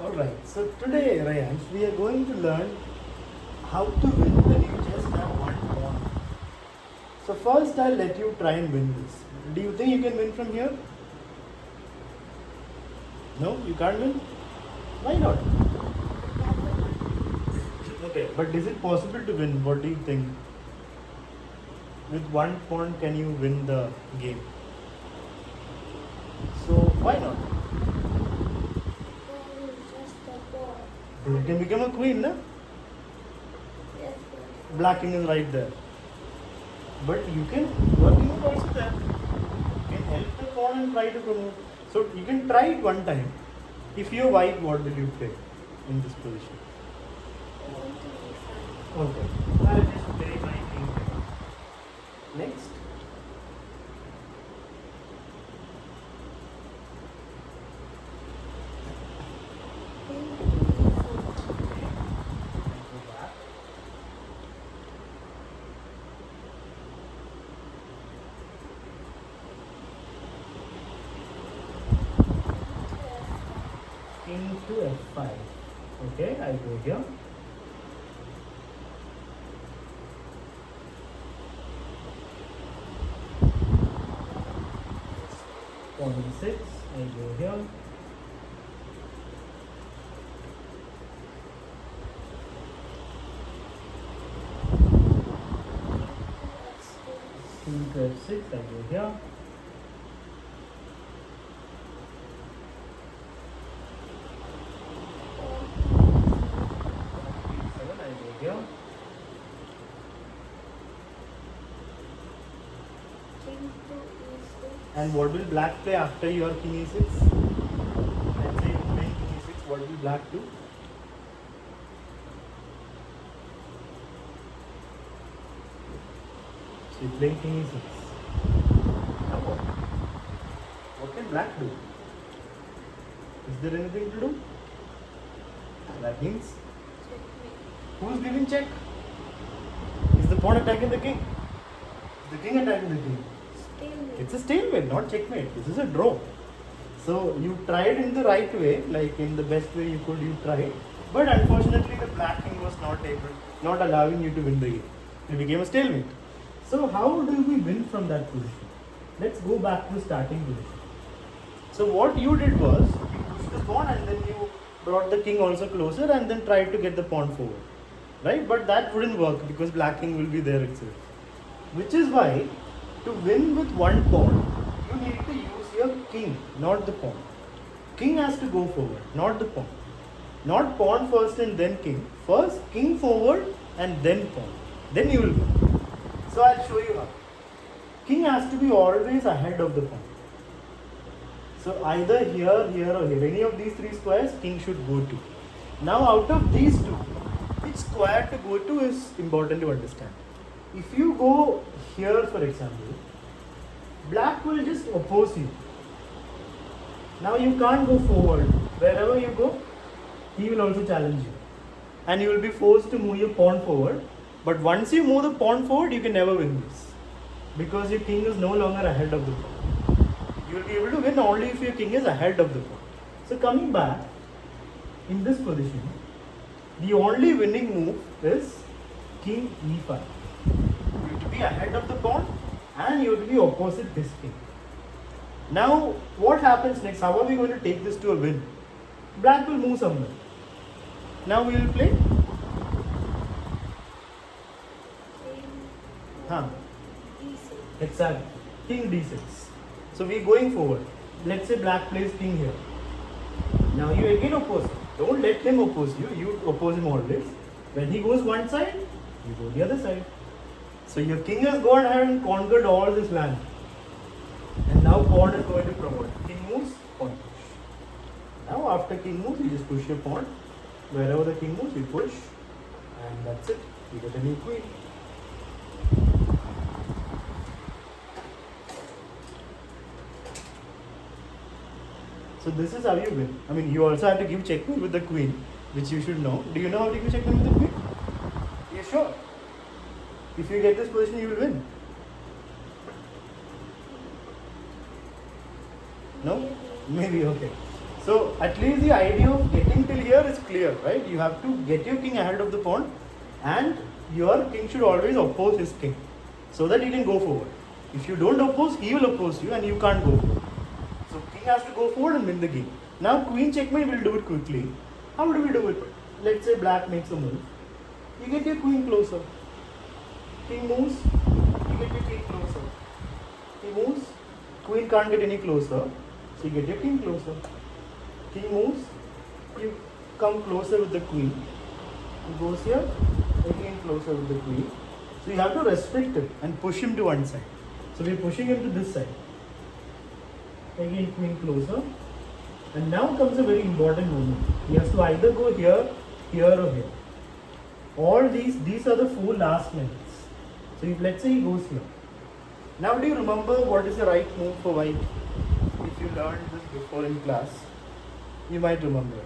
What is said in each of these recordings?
Alright, so today, Ryan, we are going to learn how to win when you just have one pawn. So first I'll let you try and win this. Do you think you can win from here? No, you can't win? Why not? Okay, but is it possible to win? What do you think? With one pawn, can you win the game? So why not? You can become a queen, na? Black king is right there. But you can, your king is also there. You can help the pawn and try to promote. So you can try it one time. If you're white, what will you play in this position? Okay. I'll just play my king. Next. Go back. King to f5. Okay, I go here. Pawn e6. I go here. King to f6. I go here. E7. I go here. And what will black play after your king e6? Let's say you play king e6, what will black do? So you play king e6. Now what can black do? Is there anything to do? That means who's giving check? Is the pawn attacking the king? Is the king attacking the king? It's a stalemate, not checkmate. This is a draw. So you tried in the right way, like in the best way you could, you tried. But unfortunately, the black king was not allowing you to win the game. It became a stalemate. So how do we win from that position? Let's go back to the starting position. So what you did was you pushed the pawn and then you brought the king also closer and then tried to get the pawn forward, right? But that wouldn't work because black king will be there itself. Which is why to win with one pawn, you need to use your king, not the pawn. King has to go forward, not the pawn. Not pawn first and then king. First king forward and then pawn. Then you will win. So I'll show you how. King has to be always ahead of the pawn. So either here, here or here. Any of these three squares, king should go to. Now out of these two, which square to go to is important to understand. If you go here, for example, black will just oppose you. Now you can't go forward. Wherever you go, he will also challenge you. And you will be forced to move your pawn forward. But once you move the pawn forward, you can never win this. Because your king is no longer ahead of the pawn. You will be able to win only if your king is ahead of the pawn. So coming back, in this position, the only winning move is king e5. You have to be ahead of the pawn and you have to be opposite this king. Now, what happens next? How are we going to take this to a win? Black will move somewhere. Now we will play. Exactly. King d6. So we are going forward. Let's say black plays king here. Now you again oppose him. Don't let him oppose you. You oppose him always. When he goes one side, you go the other side. So your king has gone ahead and conquered all this land. And now pawn is going to promote. King moves, pawn push. Now after king moves, you just push your pawn. Wherever the king moves, you push. And that's it. You get a new queen. So this is how you win. I mean, you also have to give checkmate with the queen, which you should know. Do you know how to give checkmate with the queen? Yeah, sure. If you get this position, you will win. No? Maybe, okay. So at least the idea of getting till here is clear, right? You have to get your king ahead of the pawn, and your king should always oppose his king, so that he can go forward. If you don't oppose, he will oppose you, and you can't go forward. So king has to go forward and win the game. Now queen checkmate will do it quickly. How do we do it? Let's say black makes a move. You get your queen closer. King moves. You get your king closer. He moves. Queen can't get any closer, so you get your king closer. King moves. You come closer with the queen. He goes here. Again closer with the queen. So you have to restrict him and push him to one side. So we're pushing him to this side. Again queen closer. And now comes a very important moment. He has to either go here, here or here. All these are the 4 last lines. So if let's say he goes here. Now do you remember what is the right move for white? If you learned this before in class, you might remember.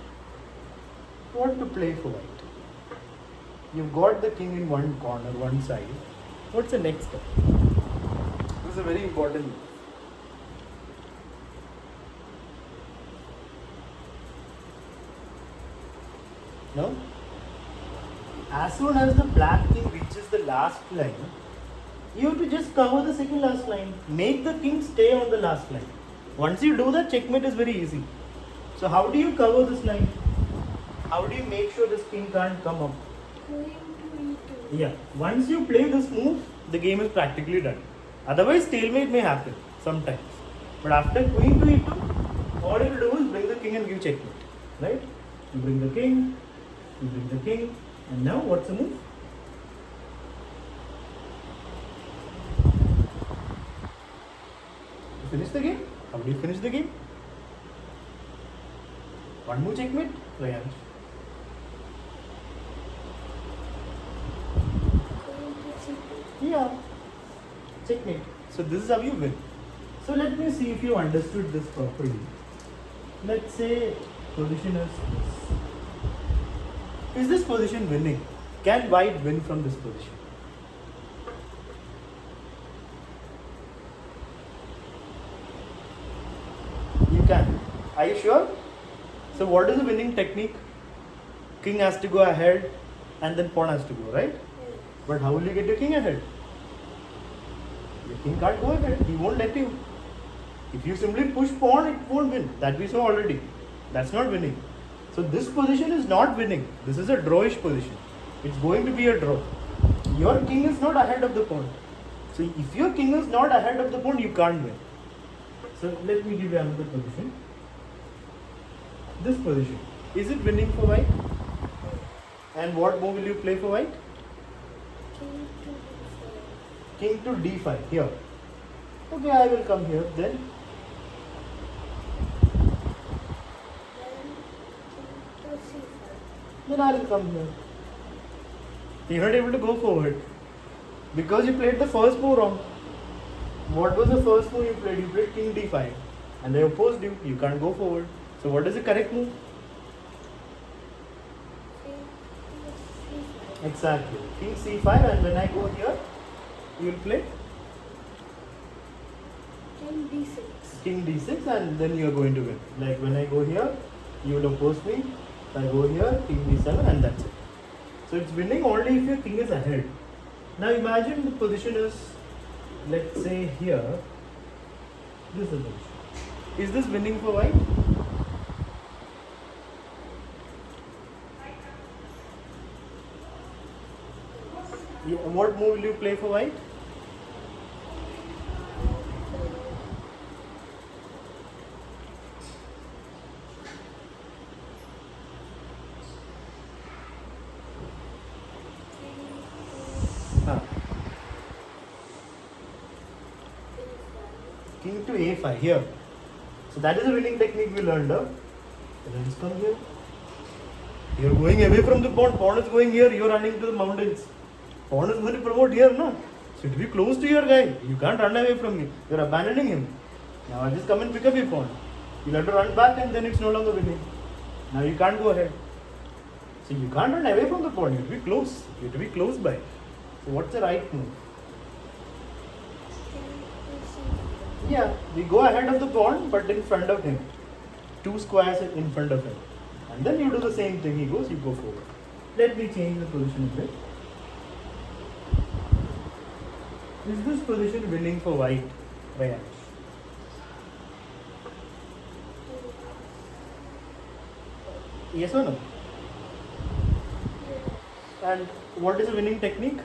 What to play for white? You've got the king in one corner, one side. What's the next step? This is a very important move. No? As soon as the black king reaches the last line, you have to just cover the second last line. Make the king stay on the last line. Once you do that, checkmate is very easy. So how do you cover this line? How do you make sure this king can't come up? Yeah. Once you play this move, the game is practically done. Otherwise, stalemate may happen sometimes. But after queen to e2, all you will do is bring the king and give checkmate. Right? You bring the king, and now what's the move? You finish the game? How do you finish the game? One more checkmate, Rayansh. Yeah, checkmate. So this is how you win. So let me see if you understood this properly. Let's say position is this. Is this position winning? Can white win from this position? You can. Are you sure? So what is the winning technique? King has to go ahead and then pawn has to go, right? But how will you get your king ahead? Your king can't go ahead. He won't let you. If you simply push pawn, it won't win. That we saw already. That's not winning. So this position is not winning. This is a drawish position. It's going to be a draw. Your king is not ahead of the pawn. So if your king is not ahead of the pawn, you can't win. So let me give you another position. This position. Is it winning for white? And what move will you play for white? King to d5. Here. Okay, I will come here. Then I will come here. You're not able to go forward because you played the first move wrong. What was the first move you played? You played king d5 and they opposed you. You can't go forward. So what is the correct move? Exactly. King c5, and when I go here, you will play King d6. King d6, and then you are going to win. Like when I go here, you will oppose me. If I go here, king d7, and that's it. So it's winning only if your king is ahead. Now imagine the position is, let's say here. This is the position. Is this winning for white? What move will you play for white? King to a5 here. So that is a winning technique we learned. Let's come here. You're going away from the pawn. Pawn is going here. You're running to the mountains. Pawn is going to promote here, no? So to be close to your guy. You can't run away from me. You're abandoning him. Now I just come and pick up your pawn. You'll have to run back and then it's no longer winning. Now you can't go ahead. So you can't run away from the pawn. You have to be close. You have to be close by. So what's the right move? Yeah, we go ahead of the pawn but in front of him. 2 squares in front of him. And then you do the same thing. He goes, you go forward. Let me change the position a bit. Is this position winning for white, Rayash? Yes or no? And what is the winning technique?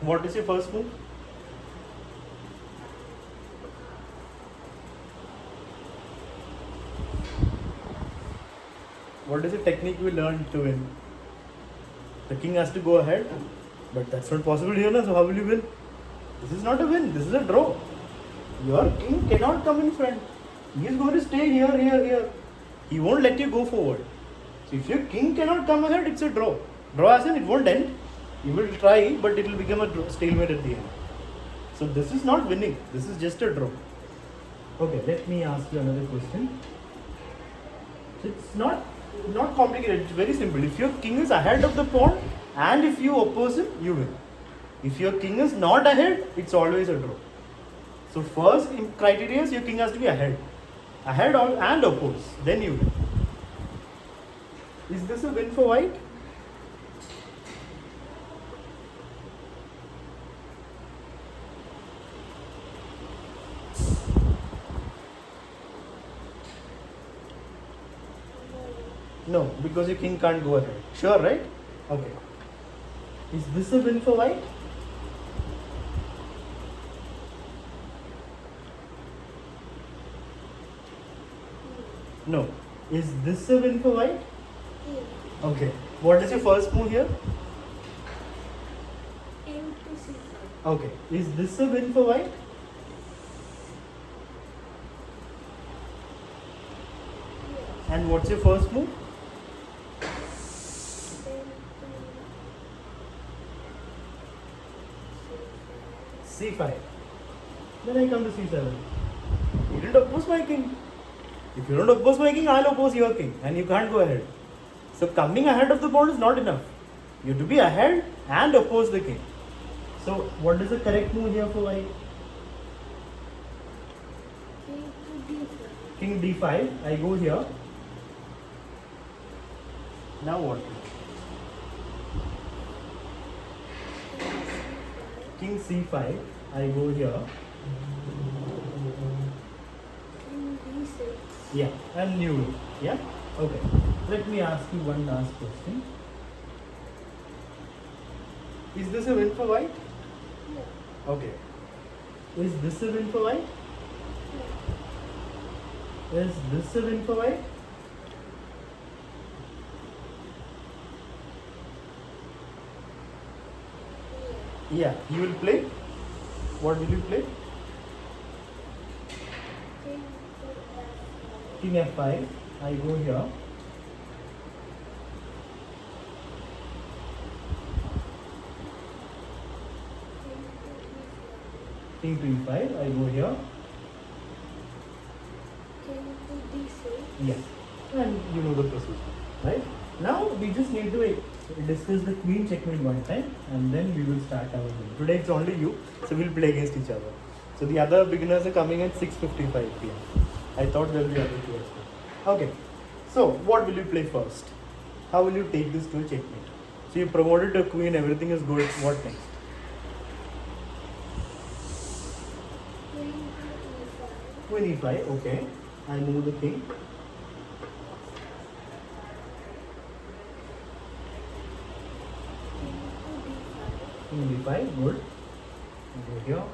What is your first move? What is the technique we learned to win? The king has to go ahead, but that's not possible here, na? So how will you win? This is not a win, this is a draw. Your king cannot come in front. He is going to stay here, here, here. He won't let you go forward. So if your king cannot come ahead, it's a draw. Draw as in it won't end. You will try, but it will become a stalemate at the end. So this is not winning. This is just a draw. Okay, let me ask you another question. So it's not complicated. It's very simple. If your king is ahead of the pawn, and if you oppose him, you win. If your king is not ahead, it's always a draw. So first criteria is your king has to be ahead and oppose. Then you win. Is this a win for white? No, because your king can't go ahead. Sure, right? Okay. Is this a win for white? No. Is this a win for white? Yeah. Okay. What is your first move here? M to C5. Okay. Is this a win for white? Yeah. And what's your first move? C5. Then I come to C7. You didn't oppose my king. If you don't oppose my king, I'll oppose your king. And you can't go ahead. So coming ahead of the pawn is not enough. You have to be ahead and oppose the king. So what is the correct move here for white? King to D5. King D5. I go here. Now what? King C5. I go here. King D6. Yeah, and new. Yeah? Okay. Let me ask you one last question. Is this a win for white? No. Okay. Is this a win for white? No. Is this a win for white? Yeah. Yeah. You will play? What will you play? King to F5. King F5. I go here. King to E5. King to E5. I go here. King to D6. Yeah. And you know the procedure. Right? Now we just need to discuss the queen checkmate one time and then we will start our game. Today it's only you, so we'll play against each other. So the other beginners are coming at 6:55 p.m. I thought there will be other two as well. Okay. So what will you play first? How will you take this to a checkmate? So you promoted a queen, everything is good. What next? Queen to E5. Queen E5. Okay. I move the king. King to D5. King D5. Good. Go here.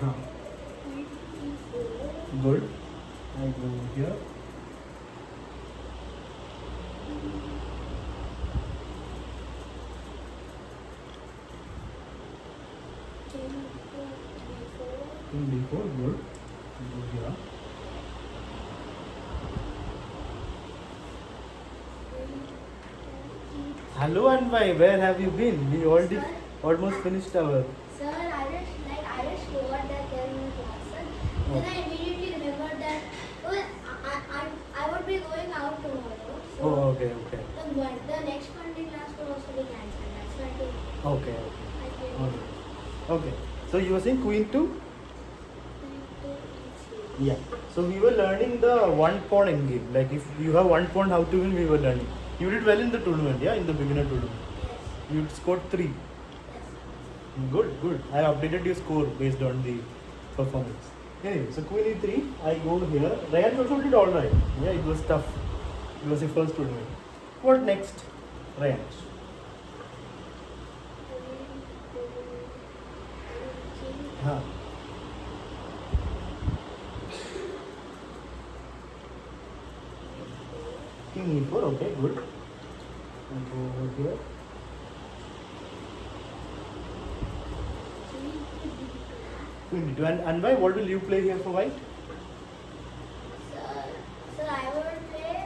Huh. Queen E4. Good. I go here. King to D4. King D4. Good. Go here. Hello Anvai, where have you been? We already almost finished our. Sir, I just forgot that there was lesson. Then I immediately remembered that I would be going out tomorrow. So Oh, okay, okay. the next Monday class will also Okay. I get Okay. Okay. So you were saying queen to? Yeah. So we were learning the one pawn end game. Like if you have one pawn, how to win, we were learning. You did well in the tournament, yeah, in the beginner tournament. Yes. You scored 3. Yes. Good, good. I updated your score based on the performance. Anyway, so queen e3, I go here. Ryan also did alright. Yeah, it was tough. It was your first tournament. What next? Ryan. Huh. King e4, okay, good. And go over here. Queen d2. And why? What will you play here for white? Sir, I will play.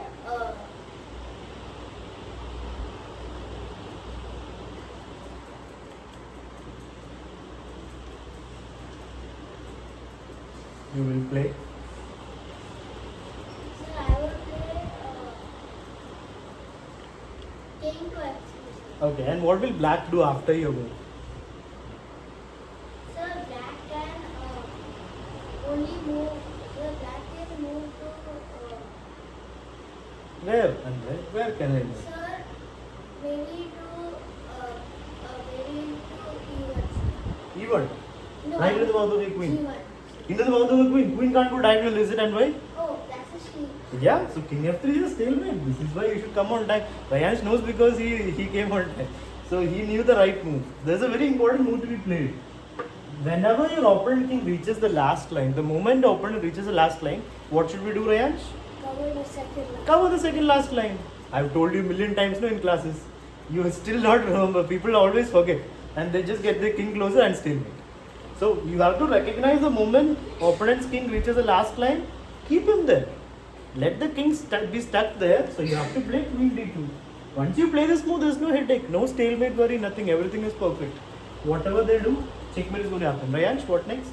You will play. Sir, I will play. King to f3. Okay, and what will black do after your move? Sir, black can only move. Sir, black can move to. Where? And where can I move? Sir, maybe to Even. No, Right in the mouth of the queen. G1. Into the mouth of the queen. Queen can't go diagonal, is it? And why? Oh, that's a sheep. Yeah, so king f3 is a stalemate. This is why you should come on time. Rayansh knows because he came on time. So he knew the right move. There's a very important move to be played. Whenever your opponent king reaches the last line, the moment the opponent reaches the last line, what should we do, Rayansh? Cover the second line. Cover the second last line. I've told you a million times now in classes. You still not remember. People always forget. And they just get their king closer and stalemate. So you have to recognize the moment opponent's king reaches the last line, keep him there. Let the king be stuck there. So you have to play queen d2. Once you play this move, there's no headache, no stalemate worry, nothing. Everything is perfect. Whatever they do, checkmate is going to happen. Rayansh, what next?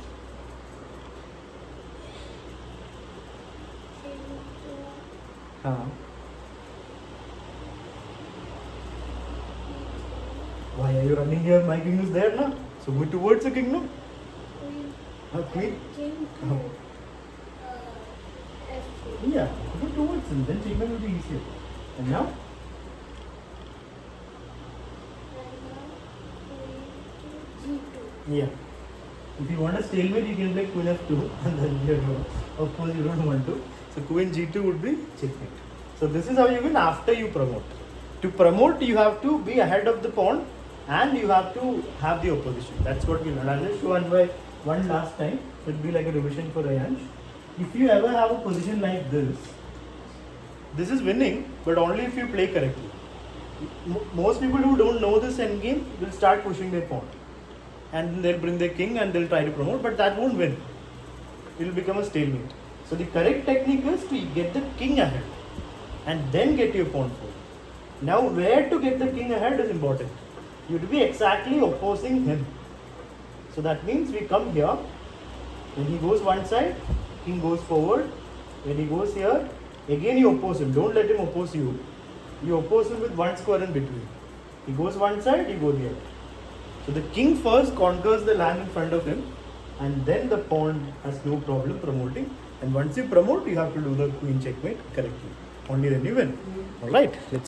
Huh. Why are you running here? My king is there now. So go towards the king, no? Queen? King to Oh. f3. Yeah, go towards him. Then checkmate will be easier. And now? G2. Yeah. If you want a stalemate, you can play queen f2 and then you know, of course you don't want to. So queen g2 would be checkmate. So this is how you win after you promote. To promote, you have to be ahead of the pawn and you have to have the opposition. That's what we learned. I'll just show one last time. So it'll be like a revision for Rayansh. If you ever have a position like this is winning, but only if you play correctly. Most people who don't know this endgame will start pushing their pawn. And they'll bring their king and they'll try to promote, but that won't win. It will become a stalemate. So the correct technique is to get the king ahead and then get your pawn forward. Now where to get the king ahead is important. You have to be exactly opposing him. So that means we come here. When he goes one side, king goes forward. When he goes here, again you oppose him. Don't let him oppose you. You oppose him with one square in between. He goes one side, you go the other. So the king first conquers the land in front of him, and then the pawn has no problem promoting. And once you promote, you have to do the queen checkmate correctly. Only then you win. Alright, let's